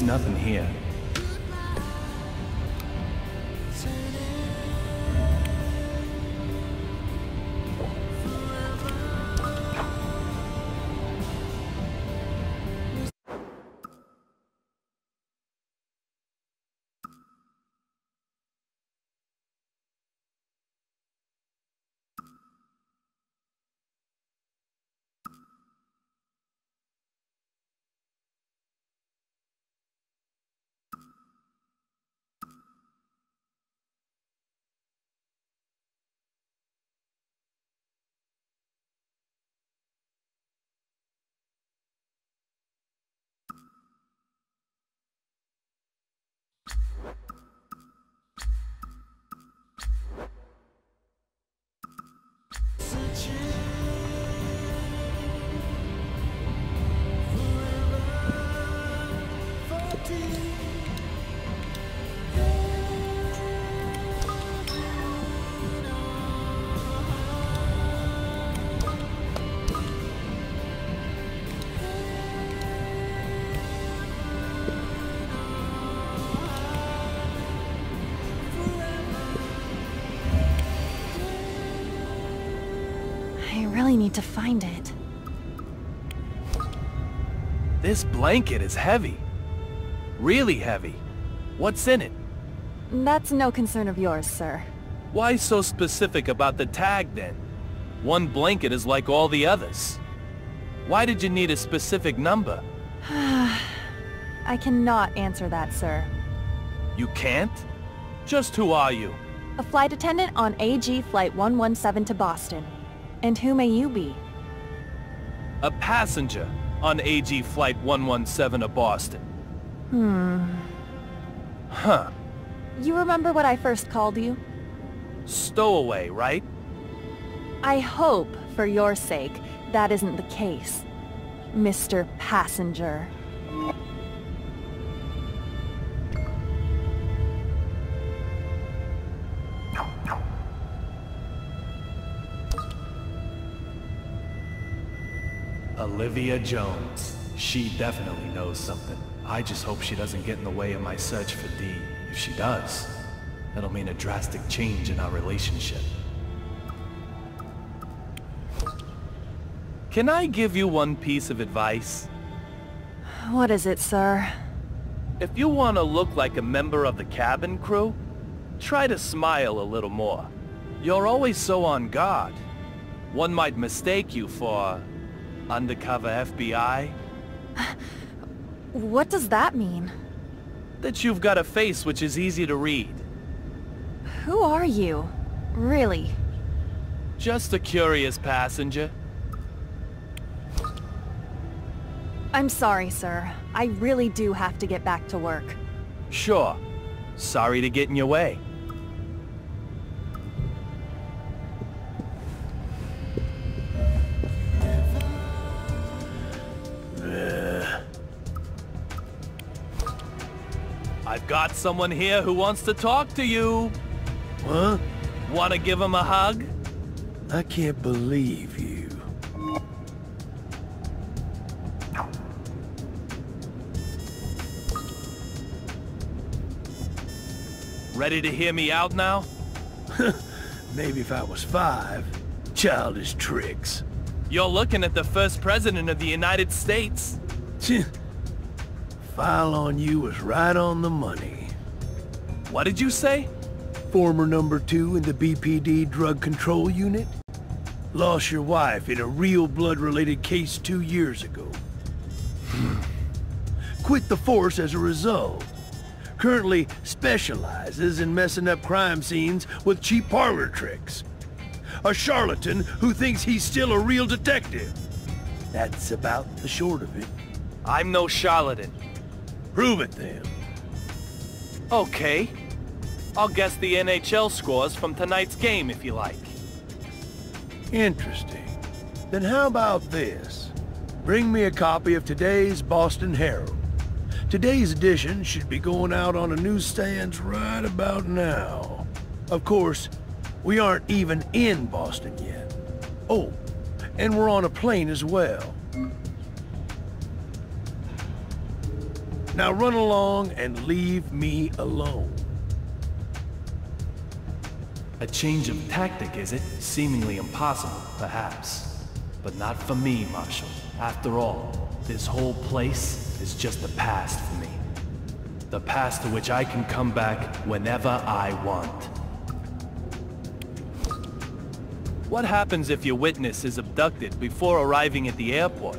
There's nothing here. I really need to find it. This blanket is heavy. Really heavy. What's in it? That's no concern of yours, sir. Why so specific about the tag then? One blanket is like all the others. Why did you need a specific number? I cannot answer that, sir. You can't? Just who are you? A flight attendant on AG Flight 117 to Boston. And who may you be? A passenger on AG Flight 117 to Boston. Huh. You remember what I first called you? Stowaway, right? I hope, for your sake, that isn't the case, Mr. Passenger. Olivia Jones. She definitely knows something. I just hope she doesn't get in the way of my search for Dee. If she does, that'll mean a drastic change in our relationship. Can I give you one piece of advice? What is it, sir? If you want to look like a member of the cabin crew, try to smile a little more. You're always so on guard. One might mistake you for undercover FBI. What does that mean? That you've got a face which is easy to read. Who are you? Really? Just a curious passenger. I'm sorry, sir. I really do have to get back to work. Sure. Sorry to get in your way. I've got someone here who wants to talk to you. What? Want to give him a hug? I can't believe you. Ready to hear me out now? Maybe if I was 5. Childish tricks. You're looking at the first president of the United States. File on you was right on the money. What did you say? Former number 2 in the BPD drug control unit. Lost your wife in a real blood-related case 2 years ago. Quit the force as a result. Currently specializes in messing up crime scenes with cheap parlor tricks. A charlatan who thinks he's still a real detective. That's about the short of it. I'm no charlatan. Prove it then. Okay. I'll guess the NHL scores from tonight's game if you like. Interesting. Then how about this? Bring me a copy of today's Boston Herald. Today's edition should be going out on the newsstands right about now. Of course, we aren't even in Boston yet. Oh, and we're on a plane as well. Now run along and leave me alone. A change of tactic, is it? Seemingly impossible, perhaps. But not for me, Marshal. After all, this whole place is just the past for me. The past to which I can come back whenever I want. What happens if your witness is abducted before arriving at the airport?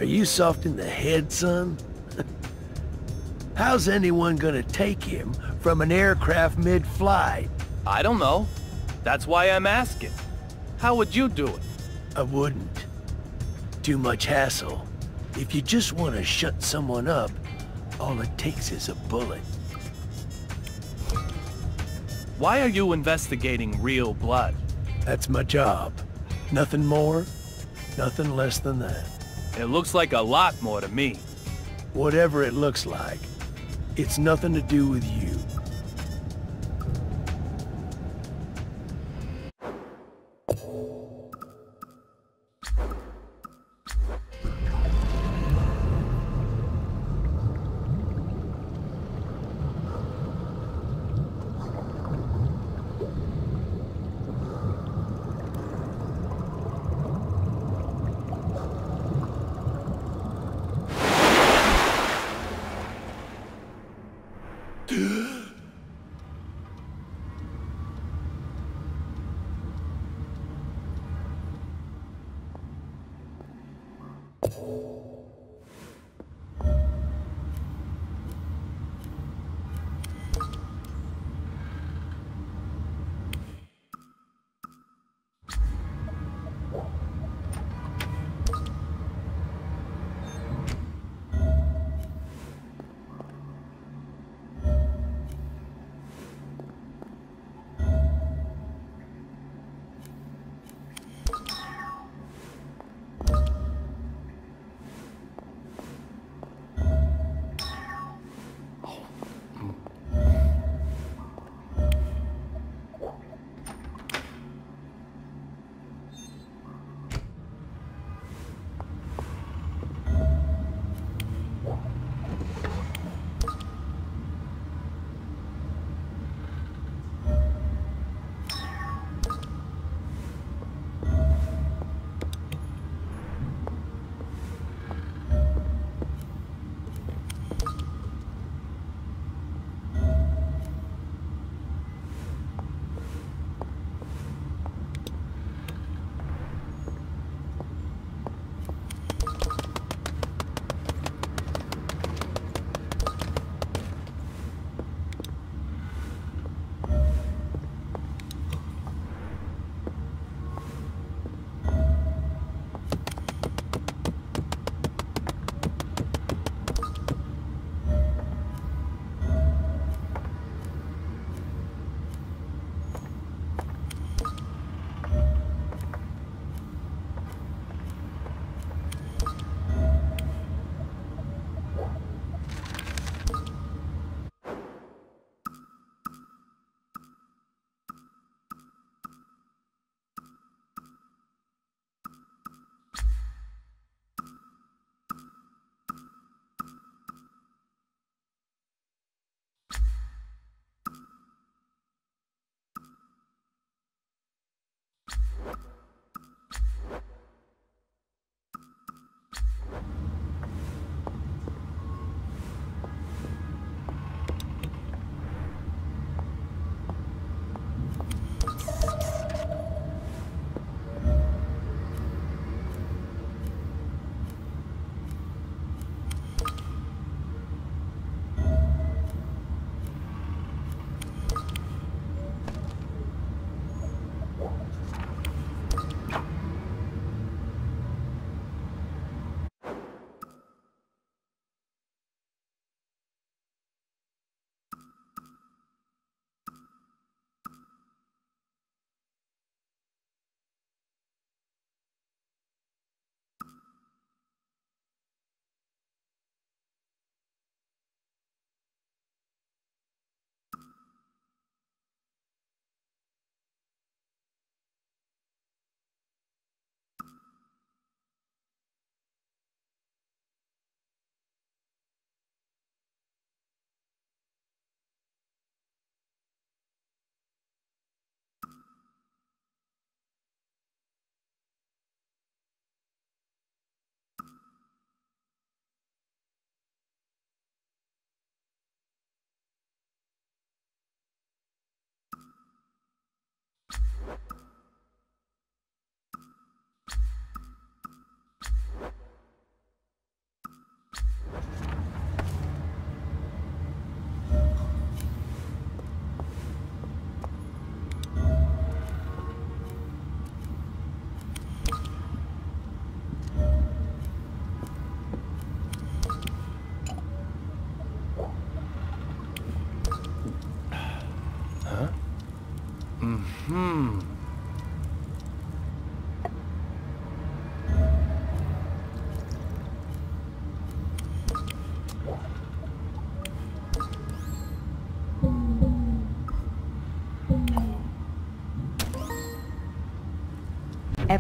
Are you soft in the head, son? How's anyone gonna take him from an aircraft mid-flight? I don't know. That's why I'm asking. How would you do it? I wouldn't. Too much hassle. If you just want to shut someone up, all it takes is a bullet. Why are you investigating real blood? That's my job. Nothing more, nothing less than that. It looks like a lot more to me. Whatever it looks like, it's nothing to do with you.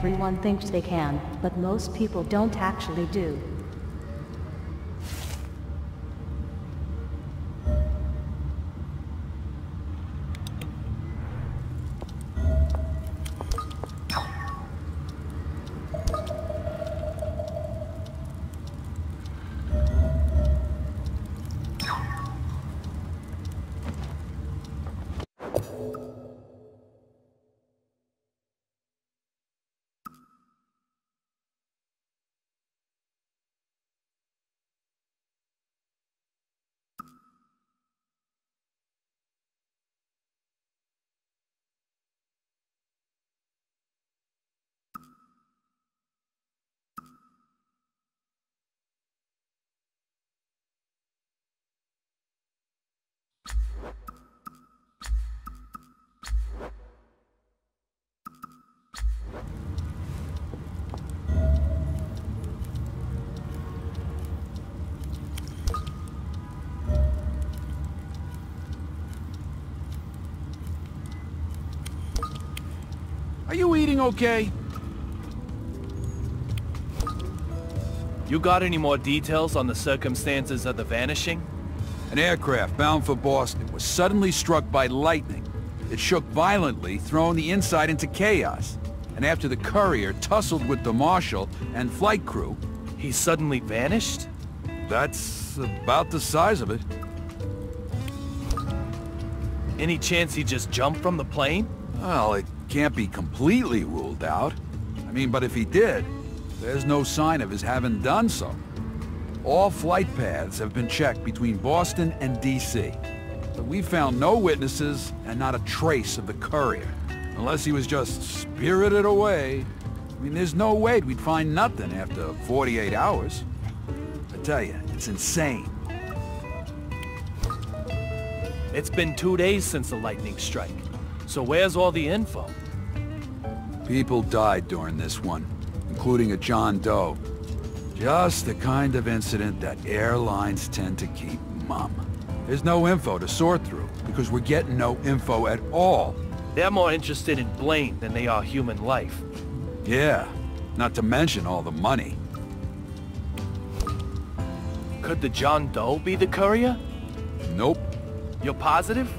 Everyone thinks they can, but most people don't actually do. Are you eating okay? You got any more details on the circumstances of the vanishing? An aircraft bound for Boston was suddenly struck by lightning. It shook violently, throwing the inside into chaos. And after the courier tussled with the marshal and flight crew... He suddenly vanished? That's about the size of it. Any chance he just jumped from the plane? Well, it can't be completely ruled out. I mean, but if he did, there's no sign of his having done so. All flight paths have been checked between Boston and D.C. But we found no witnesses and not a trace of the courier. Unless he was just spirited away. I mean, there's no way we'd find nothing after 48 hours. I tell you, it's insane. It's been 2 days since the lightning strike. So where's all the info? People died during this one, including a John Doe. Just the kind of incident that airlines tend to keep mum. There's no info to sort through, because we're getting no info at all. They're more interested in blame than they are human life. Yeah, not to mention all the money. Could the John Doe be the courier? Nope. You're positive?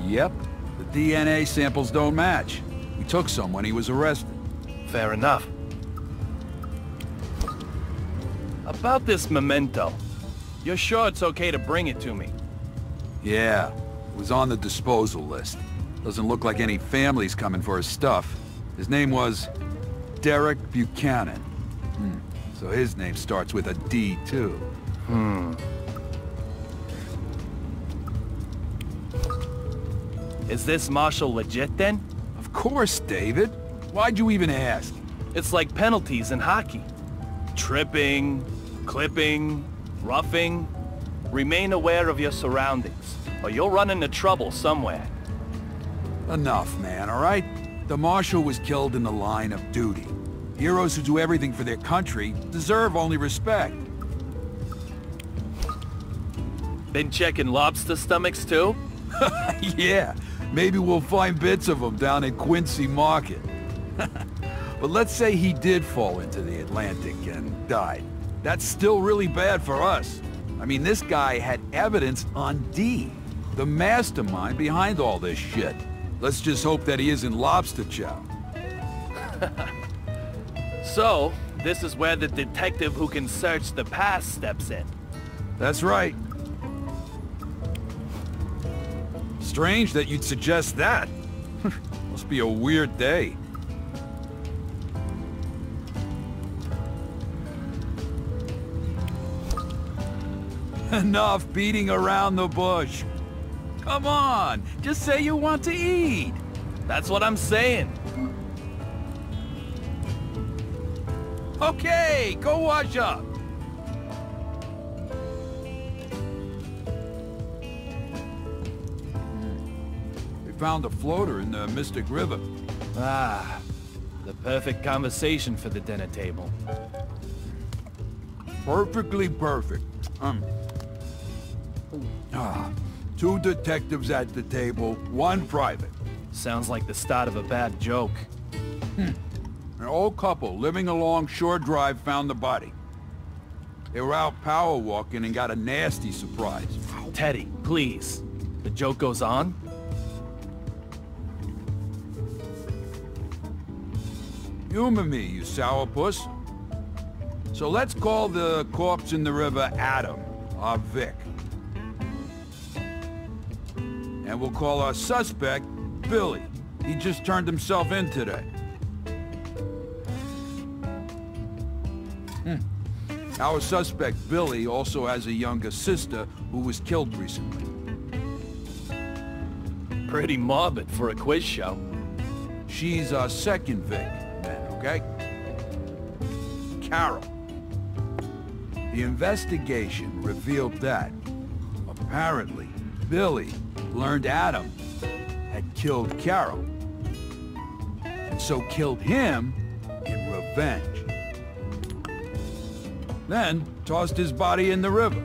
Yep. The DNA samples don't match. We took some when he was arrested. Fair enough. About this memento, you're sure it's okay to bring it to me? Yeah, it was on the disposal list. Doesn't look like any family's coming for his stuff. His name was Derek Buchanan. So his name starts with a D, too. Is this Marshall legit, then? Of course, David. Why'd you even ask? It's like penalties in hockey. Tripping, clipping, roughing. Remain aware of your surroundings, or you'll run into trouble somewhere. Enough, man, all right? The Marshal was killed in the line of duty. Heroes who do everything for their country deserve only respect. Been checking lobster stomachs too? Yeah, maybe we'll find bits of them down at Quincy Market. But let's say he did fall into the Atlantic and died. That's still really bad for us. I mean, this guy had evidence on D, the mastermind behind all this shit. Let's just hope that he isn't lobster chow. So, this is where the detective who can search the past steps in. That's right. Strange that you'd suggest that. Must be a weird day. Enough beating around the bush. Come on, just say you want to eat. That's what I'm saying. Okay, go wash up. We found a floater in the Mystic River. Ah, the perfect conversation for the dinner table. Perfectly perfect. Two detectives at the table, one private. Sounds like the start of a bad joke. An old couple living along Shore Drive found the body. They were out power walking and got a nasty surprise. Teddy, please. The joke goes on? Humor me, you sourpuss. So let's call the corpse in the river Adam, our Vic. And we'll call our suspect Billy. He just turned himself in today. Our suspect Billy also has a younger sister who was killed recently. Pretty morbid for a quiz show. She's our second Vic, then, okay? Carol. The investigation revealed that, apparently, Billy learned Adam had killed Carol, and so killed him in revenge. Then tossed his body in the river.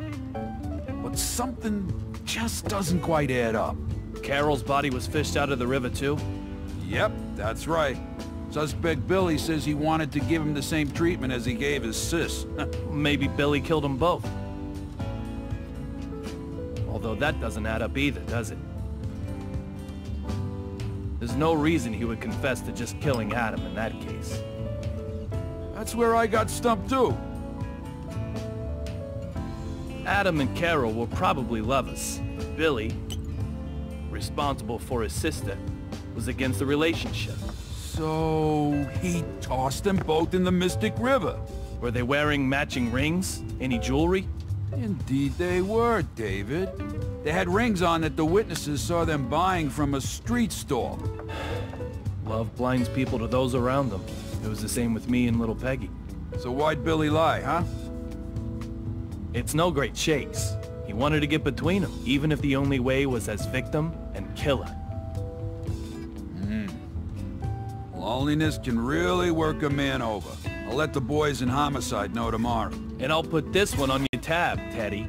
But something just doesn't quite add up. Carol's body was fished out of the river too? Yep, that's right. Suspect Billy says he wanted to give him the same treatment as he gave his sis. Maybe Billy killed them both. Although that doesn't add up either, does it? There's no reason he would confess to just killing Adam in that case. That's where I got stumped too. Adam and Carol were probably lovers. Billy, responsible for his sister, was against the relationship. So he tossed them both in the Mystic River. Were they wearing matching rings? Any jewelry? Indeed they were, David. They had rings on that the witnesses saw them buying from a street stall. Love blinds people to those around them. It was the same with me and little Peggy. So why'd Billy lie, huh? It's no great chase. He wanted to get between them, even if the only way was as victim and killer. Loneliness can really work a man over. I'll let the boys in Homicide know tomorrow. And I'll put this one on your tab, Teddy.